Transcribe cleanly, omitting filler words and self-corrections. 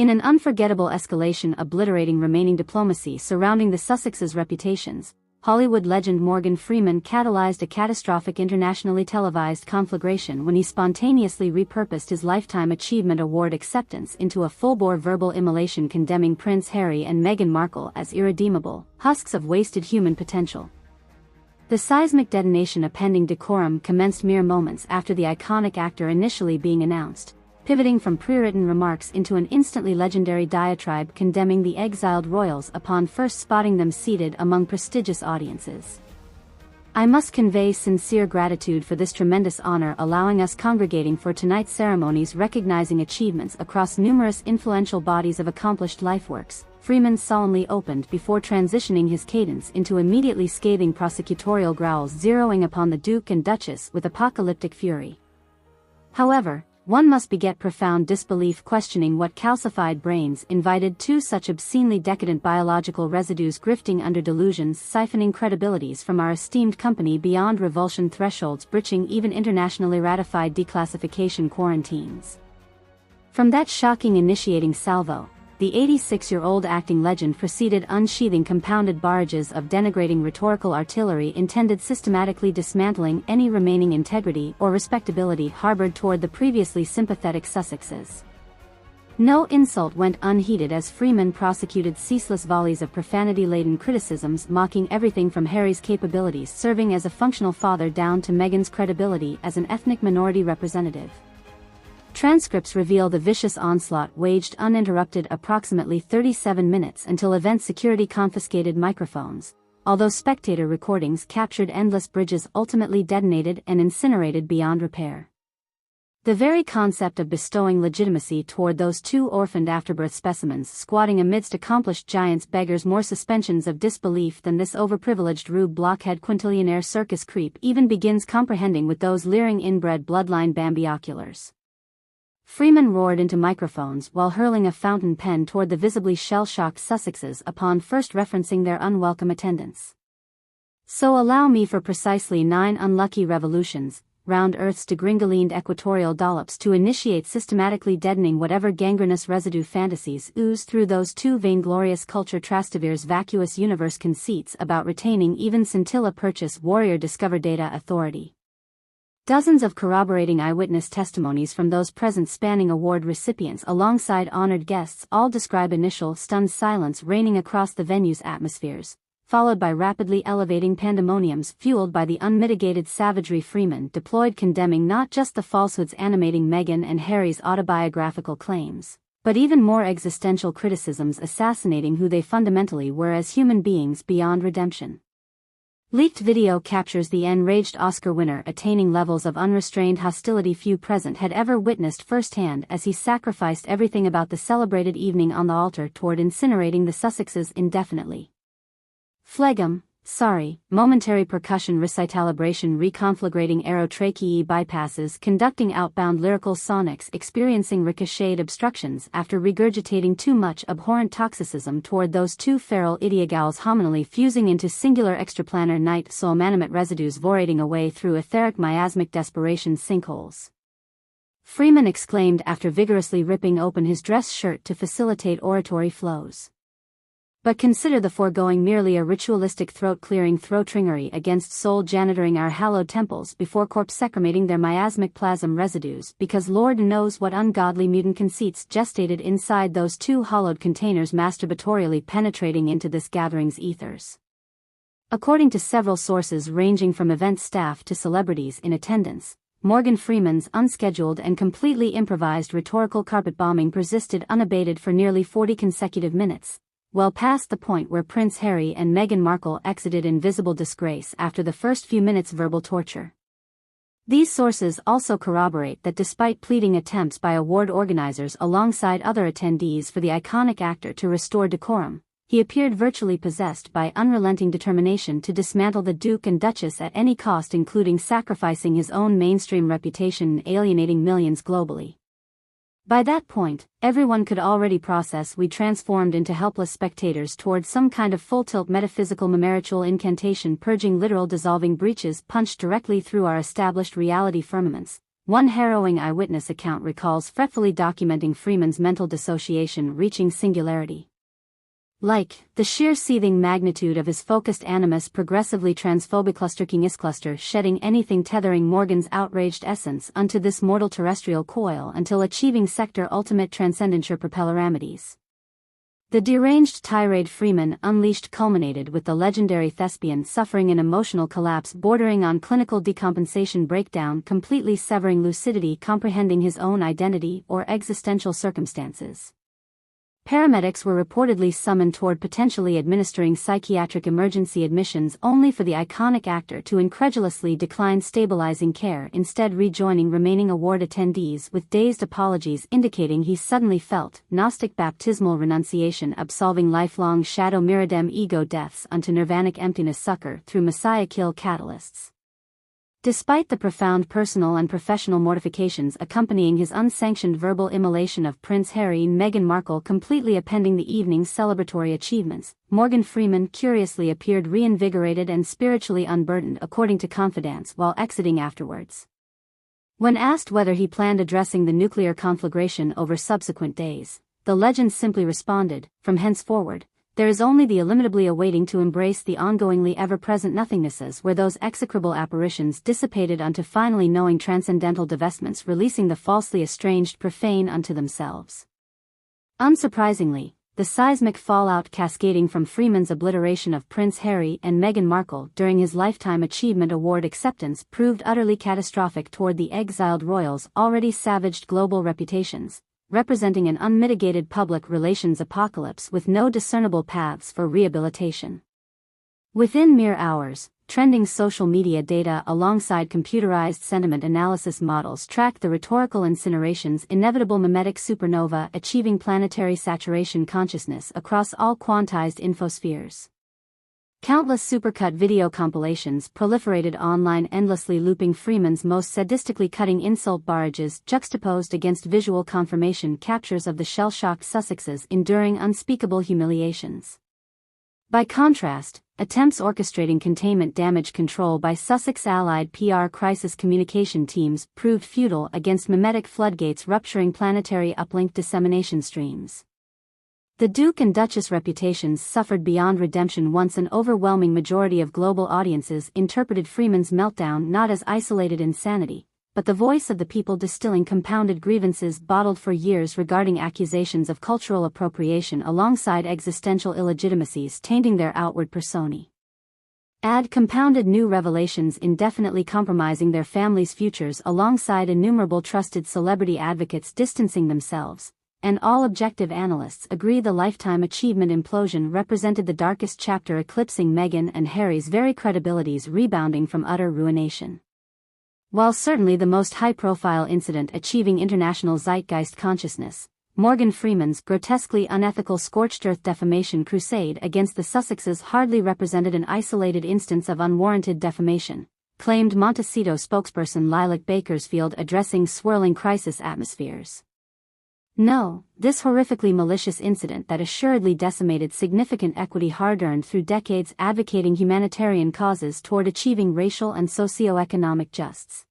In an unforgettable escalation obliterating remaining diplomacy surrounding the Sussexes' reputations, Hollywood legend Morgan Freeman catalyzed a catastrophic internationally televised conflagration when he spontaneously repurposed his Lifetime Achievement Award acceptance into a full-bore verbal immolation condemning Prince Harry and Meghan Markle as irredeemable husks of wasted human potential. The seismic detonation appending decorum commenced mere moments after the iconic actor initially being announced, pivoting from pre-written remarks into an instantly legendary diatribe condemning the exiled royals upon first spotting them seated among prestigious audiences. I must convey sincere gratitude for this tremendous honor allowing us congregating for tonight's ceremonies recognizing achievements across numerous influential bodies of accomplished lifeworks, Freeman solemnly opened before transitioning his cadence into immediately scathing prosecutorial growls zeroing upon the Duke and Duchess with apocalyptic fury. However, one must beget profound disbelief questioning what calcified brains invited two such obscenely decadent biological residues grifting under delusions siphoning credibilities from our esteemed company beyond revulsion thresholds breaching even internationally ratified declassification quarantines. From that shocking initiating salvo, the 86-year-old acting legend proceeded unsheathing compounded barrages of denigrating rhetorical artillery intended systematically dismantling any remaining integrity or respectability harbored toward the previously sympathetic Sussexes. No insult went unheeded as Freeman prosecuted ceaseless volleys of profanity-laden criticisms mocking everything from Harry's capabilities serving as a functional father down to Meghan's credibility as an ethnic minority representative. Transcripts reveal the vicious onslaught waged uninterrupted approximately 37 minutes until event security confiscated microphones, although spectator recordings captured endless bridges ultimately detonated and incinerated beyond repair. The very concept of bestowing legitimacy toward those two orphaned afterbirth specimens squatting amidst accomplished giants beggars more suspensions of disbelief than this overprivileged rube blockhead quintillionaire circus creep even begins comprehending with those leering inbred bloodline bambioculars. Freeman roared into microphones while hurling a fountain pen toward the visibly shell-shocked Sussexes upon first referencing their unwelcome attendance. So allow me for precisely 9 unlucky revolutions, round Earth's degringolined equatorial dollops to initiate systematically deadening whatever gangrenous residue fantasies ooze through those two vainglorious culture Trastevere's vacuous universe conceits about retaining even scintilla purchase warrior discover data authority. Dozens of corroborating eyewitness testimonies from those present spanning award recipients alongside honored guests all describe initial stunned silence reigning across the venue's atmospheres, followed by rapidly elevating pandemoniums fueled by the unmitigated savagery Freeman deployed condemning not just the falsehoods animating Meghan and Harry's autobiographical claims, but even more existential criticisms assassinating who they fundamentally were as human beings beyond redemption. Leaked video captures the enraged Oscar winner attaining levels of unrestrained hostility few present had ever witnessed firsthand as he sacrificed everything about the celebrated evening on the altar toward incinerating the Sussexes indefinitely. Phlegm, sorry, momentary percussion recitalibration reconflagrating aerotracheae bypasses conducting outbound lyrical sonics experiencing ricocheted obstructions after regurgitating too much abhorrent toxicism toward those two feral idiogowls hominally fusing into singular extraplanar night soul manimate residues vorating away through etheric miasmic desperation sinkholes. Freeman exclaimed after vigorously ripping open his dress shirt to facilitate oratory flows. But consider the foregoing merely a ritualistic throat-clearing throat-ringery against soul janitoring our hallowed temples before corpse secremating their miasmic plasm residues because Lord knows what ungodly mutant conceits gestated inside those two hollowed containers masturbatorially penetrating into this gathering's ethers. According to several sources ranging from event staff to celebrities in attendance, Morgan Freeman's unscheduled and completely improvised rhetorical carpet bombing persisted unabated for nearly 40 consecutive minutes, well past the point where Prince Harry and Meghan Markle exited in visible disgrace after the first few minutes' verbal torture. These sources also corroborate that despite pleading attempts by award organizers alongside other attendees for the iconic actor to restore decorum, he appeared virtually possessed by unrelenting determination to dismantle the Duke and Duchess at any cost including sacrificing his own mainstream reputation and alienating millions globally. By that point, everyone could already process we transformed into helpless spectators towards some kind of full-tilt metaphysical memeritual incantation purging literal dissolving breaches punched directly through our established reality firmaments, One harrowing eyewitness account recalls fretfully documenting Freeman's mental dissociation reaching singularity. Like, the sheer seething magnitude of his focused animus progressively transphobic cluster shedding anything tethering Morgan's outraged essence unto this mortal terrestrial coil until achieving sector ultimate transcendenture propelleramities. The deranged tirade Freeman unleashed culminated with the legendary thespian suffering an emotional collapse bordering on clinical decompensation breakdown, completely severing lucidity, comprehending his own identity or existential circumstances. Paramedics were reportedly summoned toward potentially administering psychiatric emergency admissions only for the iconic actor to incredulously decline stabilizing care, instead rejoining remaining award attendees with dazed apologies indicating he suddenly felt Gnostic baptismal renunciation absolving lifelong shadow miradem ego deaths unto nirvanic emptiness succor through messiah kill catalysts. Despite the profound personal and professional mortifications accompanying his unsanctioned verbal immolation of Prince Harry and Meghan Markle completely appending the evening's celebratory achievements, Morgan Freeman curiously appeared reinvigorated and spiritually unburdened according to confidants while exiting afterwards. When asked whether he planned addressing the nuclear conflagration over subsequent days, the legend simply responded, "From henceforward, there is only the illimitably awaiting to embrace the ongoingly ever-present nothingnesses where those execrable apparitions dissipated unto finally knowing transcendental divestments releasing the falsely estranged profane unto themselves." Unsurprisingly, the seismic fallout cascading from Freeman's obliteration of Prince Harry and Meghan Markle during his Lifetime Achievement Award acceptance proved utterly catastrophic toward the exiled royals' already savaged global reputations, representing an unmitigated public relations apocalypse with no discernible paths for rehabilitation. Within mere hours, trending social media data alongside computerized sentiment analysis models tracked the rhetorical incineration's inevitable mimetic supernova achieving planetary saturation consciousness across all quantized infospheres. Countless supercut video compilations proliferated online, endlessly looping Freeman's most sadistically cutting insult barrages juxtaposed against visual confirmation captures of the shell-shocked Sussexes enduring unspeakable humiliations. By contrast, attempts orchestrating containment damage control by Sussex-allied PR crisis communication teams proved futile against mimetic floodgates rupturing planetary uplink dissemination streams. The Duke and Duchess reputations suffered beyond redemption once an overwhelming majority of global audiences interpreted Freeman's meltdown not as isolated insanity, but the voice of the people distilling compounded grievances bottled for years regarding accusations of cultural appropriation alongside existential illegitimacies tainting their outward personae. Add compounded new revelations indefinitely compromising their families' futures alongside innumerable trusted celebrity advocates distancing themselves, and all objective analysts agree the Lifetime Achievement implosion represented the darkest chapter eclipsing Meghan and Harry's very credibilities rebounding from utter ruination. While certainly the most high-profile incident achieving international zeitgeist consciousness, Morgan Freeman's grotesquely unethical scorched earth defamation crusade against the Sussexes hardly represented an isolated instance of unwarranted defamation, claimed Montecito spokesperson Lilac Bakersfield addressing swirling crisis atmospheres. No, this horrifically malicious incident that assuredly decimated significant equity hard-earned through decades advocating humanitarian causes toward achieving racial and socio-economic justice.